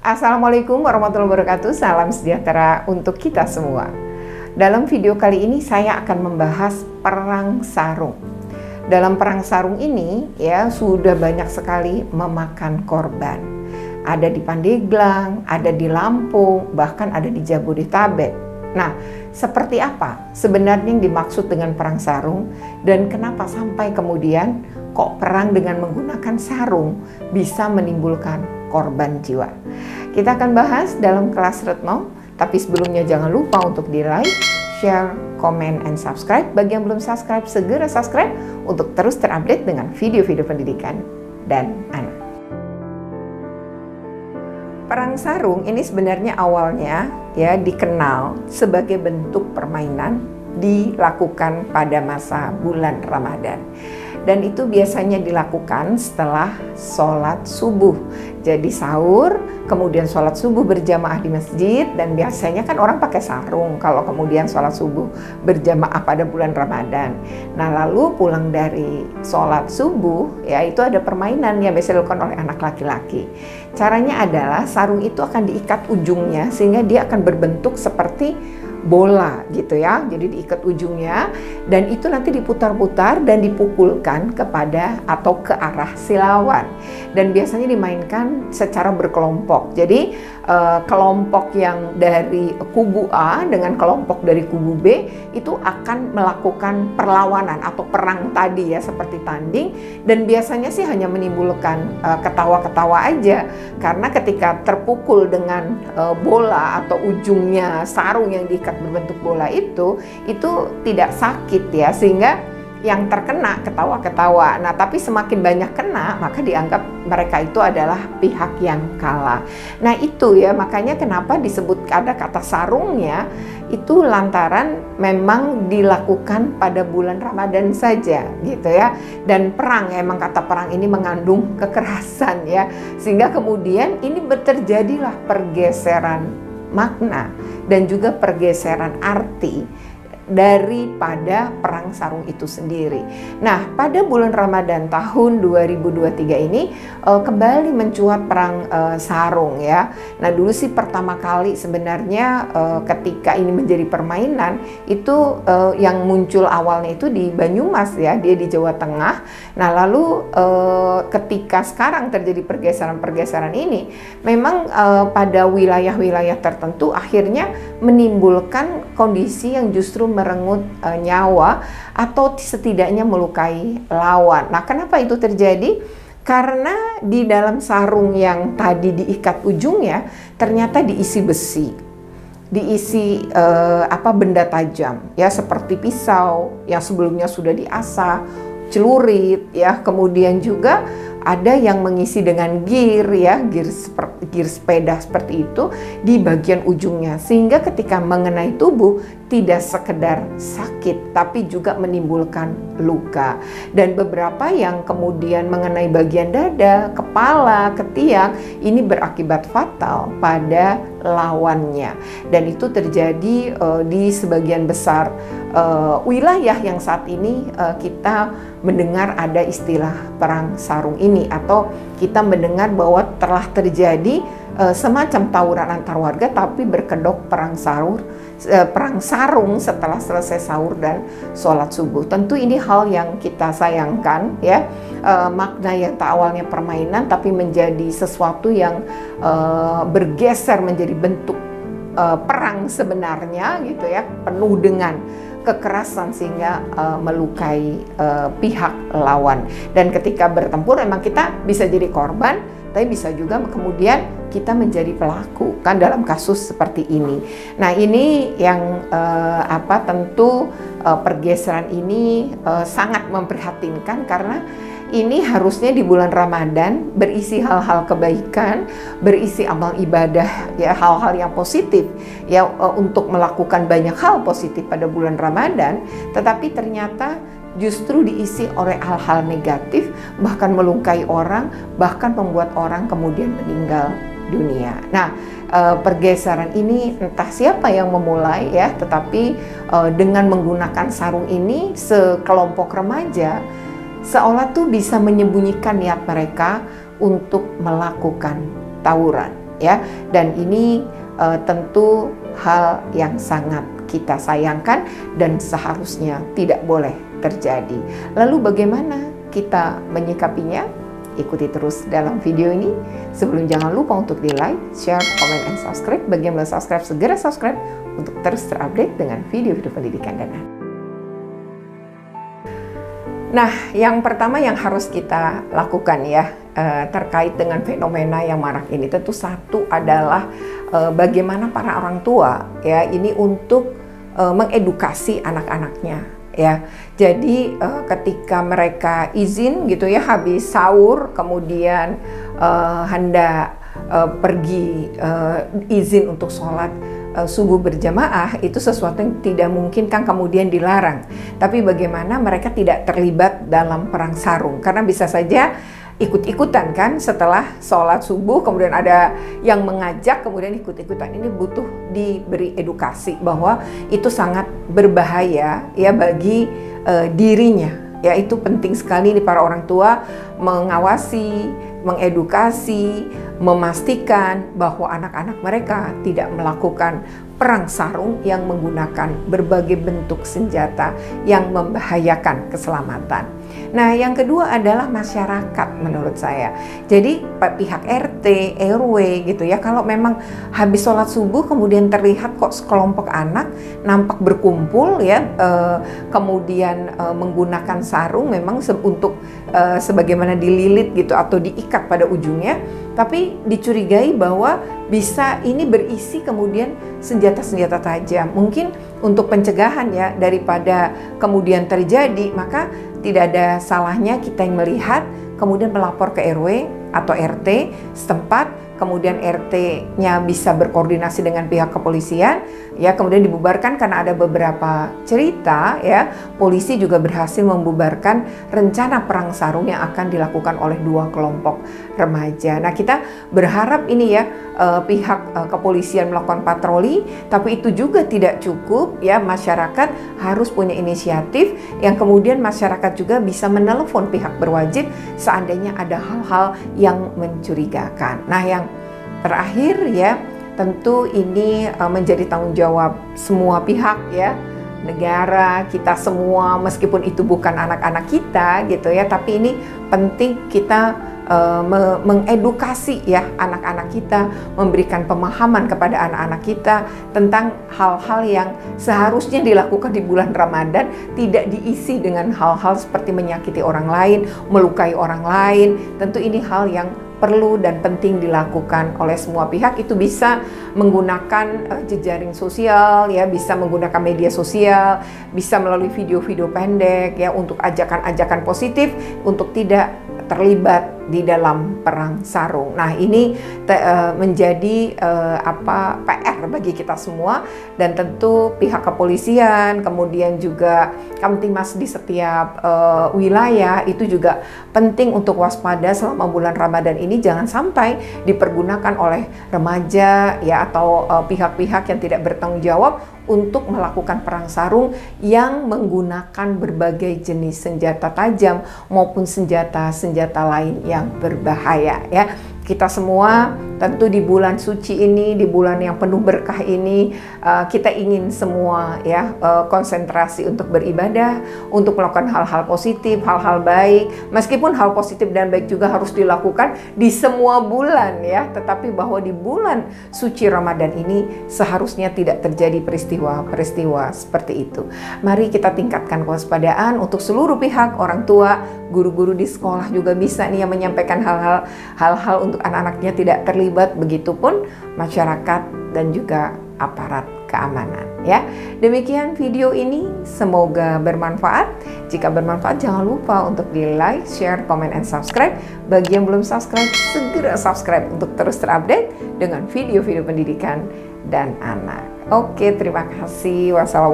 Assalamualaikum warahmatullahi wabarakatuh. Salam sejahtera untuk kita semua. Dalam video kali ini saya akan membahas perang sarung. Dalam perang sarung ini ya sudah banyak sekali memakan korban. Ada di Pandeglang, ada di Lampung, bahkan ada di Jabodetabek. Nah, seperti apa sebenarnya yang dimaksud dengan perang sarung dan kenapa sampai kemudian kok perang dengan menggunakan sarung bisa menimbulkan korban jiwa? Kita akan bahas dalam kelas Retno, tapi sebelumnya jangan lupa untuk di-like, share, comment, and subscribe. Bagi yang belum subscribe, segera subscribe untuk terus terupdate dengan video-video pendidikan dan anak. Perang sarung ini sebenarnya awalnya ya dikenal sebagai bentuk permainan dilakukan pada masa bulan Ramadan. Dan itu biasanya dilakukan setelah sholat subuh. Jadi sahur, kemudian sholat subuh berjamaah di masjid, dan biasanya kan orang pakai sarung kalau kemudian sholat subuh berjamaah pada bulan Ramadan. Nah, lalu pulang dari sholat subuh, ya itu ada permainan yang biasa dilakukan oleh anak laki-laki. Caranya adalah sarung itu akan diikat ujungnya sehingga dia akan berbentuk seperti bola gitu ya, jadi diikat ujungnya dan itu nanti diputar-putar dan dipukulkan kepada atau ke arah si lawan, dan biasanya dimainkan secara berkelompok. Jadi kelompok yang dari kubu A dengan kelompok dari kubu B itu akan melakukan perlawanan atau perang tadi ya, seperti tanding, dan biasanya sih hanya menimbulkan ketawa-ketawa aja, karena ketika terpukul dengan bola atau ujungnya sarung yang diikat berbentuk bola itu tidak sakit ya, sehingga yang terkena ketawa-ketawa. Nah, tapi semakin banyak kena, maka dianggap mereka itu adalah pihak yang kalah. Nah, itu ya, makanya kenapa disebut ada kata sarungnya, itu lantaran memang dilakukan pada bulan Ramadan saja gitu ya. Dan perang, emang kata perang ini mengandung kekerasan ya, sehingga kemudian ini terjadilah pergeseran makna dan juga pergeseran arti daripada perang sarung itu sendiri. Nah, pada bulan Ramadan tahun 2023 ini kembali mencuat perang sarung ya. Nah, dulu sih pertama kali sebenarnya ketika ini menjadi permainan itu yang muncul awalnya itu di Banyumas ya, dia di Jawa Tengah. Nah, lalu ketika sekarang terjadi pergeseran-pergeseran ini, memang pada wilayah-wilayah tertentu akhirnya menimbulkan kondisi yang justru merenggut nyawa atau setidaknya melukai lawan. Nah, kenapa itu terjadi? Karena di dalam sarung yang tadi diikat ujungnya ternyata diisi besi, diisi benda tajam ya, seperti pisau yang sebelumnya sudah diasah, celurit ya, kemudian juga ada yang mengisi dengan gear ya, gear sepeda seperti itu di bagian ujungnya, sehingga ketika mengenai tubuh tidak sekedar sakit tapi juga menimbulkan luka, dan beberapa yang kemudian mengenai bagian dada, kepala, ketiak, ini berakibat fatal pada lawannya. Dan itu terjadi di sebagian besar wilayah yang saat ini kita mendengar ada istilah perang sarung ini, atau kita mendengar bahwa telah terjadi semacam tawuran antar warga tapi berkedok perang sarung setelah selesai sahur dan sholat subuh. Tentu ini hal yang kita sayangkan ya, makna yang tak awalnya permainan tapi menjadi sesuatu yang bergeser menjadi bentuk perang sebenarnya gitu ya, penuh dengan kekerasan sehingga melukai pihak lawan. Dan ketika bertempur memang kita bisa jadi korban, tapi bisa juga kemudian kita menjadi pelaku kan dalam kasus seperti ini. Nah, ini yang tentu pergeseran ini sangat memprihatinkan, karena ini harusnya di bulan Ramadan berisi hal-hal kebaikan, berisi amal ibadah ya, hal-hal yang positif ya, untuk melakukan banyak hal positif pada bulan Ramadan, tetapi ternyata justru diisi oleh hal-hal negatif, bahkan melukai orang, bahkan membuat orang kemudian meninggal dunia. Nah, pergeseran ini entah siapa yang memulai ya, tetapi dengan menggunakan sarung ini sekelompok remaja seolah tuh bisa menyembunyikan niat mereka untuk melakukan tawuran. ya. Dan ini tentu hal yang sangat kita sayangkan dan seharusnya tidak boleh terjadi. Lalu bagaimana kita menyikapinya? Ikuti terus dalam video ini. Sebelum, jangan lupa untuk di like, share, comment, and subscribe. Bagi yang belum subscribe, segera subscribe untuk terus terupdate dengan video-video pendidikan dan anak. Nah, yang pertama yang harus kita lakukan ya terkait dengan fenomena yang marak ini, tentu satu adalah bagaimana para orang tua ya ini untuk mengedukasi anak-anaknya. Ya, jadi ketika mereka izin gitu ya habis sahur, kemudian hendak pergi izin untuk sholat subuh berjamaah, itu sesuatu yang tidak mungkin kan kemudian dilarang. Tapi bagaimana mereka tidak terlibat dalam perang sarung, karena bisa saja ikut-ikutan kan setelah sholat subuh, kemudian ada yang mengajak, kemudian ikut-ikutan. Ini butuh diberi edukasi bahwa itu sangat berbahaya ya bagi dirinya. Ya, itu penting sekali nih para orang tua mengawasi, mengedukasi, memastikan bahwa anak-anak mereka tidak melakukan perang sarung yang menggunakan berbagai bentuk senjata yang membahayakan keselamatan. Nah, yang kedua adalah masyarakat menurut saya. Jadi pihak RT, RW gitu ya, kalau memang habis sholat subuh kemudian terlihat kok sekelompok anak nampak berkumpul ya, kemudian menggunakan sarung memang untuk sebagaimana dililit gitu atau diikat pada ujungnya, tapi dicurigai bahwa bisa ini berisi kemudian senjata-senjata tajam. Mungkin untuk pencegahan ya, daripada kemudian terjadi, maka tidak ada salahnya kita yang melihat, kemudian melapor ke RW atau RT setempat, kemudian RT-nya bisa berkoordinasi dengan pihak kepolisian, ya kemudian dibubarkan. Karena ada beberapa cerita ya, polisi juga berhasil membubarkan rencana perang sarung yang akan dilakukan oleh dua kelompok remaja. Nah, kita berharap ini ya pihak kepolisian melakukan patroli, tapi itu juga tidak cukup ya, masyarakat harus punya inisiatif yang kemudian masyarakat juga bisa menelepon pihak berwajib seandainya ada hal-hal yang mencurigakan. Nah, yang terakhir ya, tentu ini menjadi tanggung jawab semua pihak ya, negara, kita semua, meskipun itu bukan anak-anak kita gitu ya, tapi ini penting kita mengedukasi ya anak-anak kita, memberikan pemahaman kepada anak-anak kita tentang hal-hal yang seharusnya dilakukan di bulan Ramadan, tidak diisi dengan hal-hal seperti menyakiti orang lain, melukai orang lain. Tentu ini hal yang perlu dan penting dilakukan oleh semua pihak. Itu bisa menggunakan jejaring sosial ya, bisa menggunakan media sosial, bisa melalui video-video pendek ya, untuk ajakan-ajakan positif untuk tidak terlibat di dalam perang sarung. Nah, ini menjadi PR bagi kita semua, dan tentu pihak kepolisian, kemudian juga Kamtimas di setiap wilayah itu juga penting untuk waspada selama bulan Ramadan ini. Jangan sampai dipergunakan oleh remaja ya atau pihak-pihak yang tidak bertanggung jawab untuk melakukan perang sarung yang menggunakan berbagai jenis senjata tajam maupun senjata-senjata lain yang berbahaya ya. Kita semua tentu di bulan suci ini, di bulan yang penuh berkah ini, kita ingin semua ya konsentrasi untuk beribadah, untuk melakukan hal-hal positif, hal-hal baik. Meskipun hal positif dan baik juga harus dilakukan di semua bulan ya, tetapi bahwa di bulan suci Ramadan ini seharusnya tidak terjadi peristiwa-peristiwa seperti itu. Mari kita tingkatkan kewaspadaan untuk seluruh pihak, orang tua, guru-guru di sekolah juga bisa nih yang menyampaikan hal-hal untuk anak-anaknya tidak terlibat, begitupun masyarakat dan juga aparat keamanan ya. Demikian video ini, semoga bermanfaat. Jika bermanfaat jangan lupa untuk di like, share, comment, and subscribe. Bagi yang belum subscribe, segera subscribe untuk terus terupdate dengan video-video pendidikan dan anak. Oke, terima kasih. Wassalamualaikum.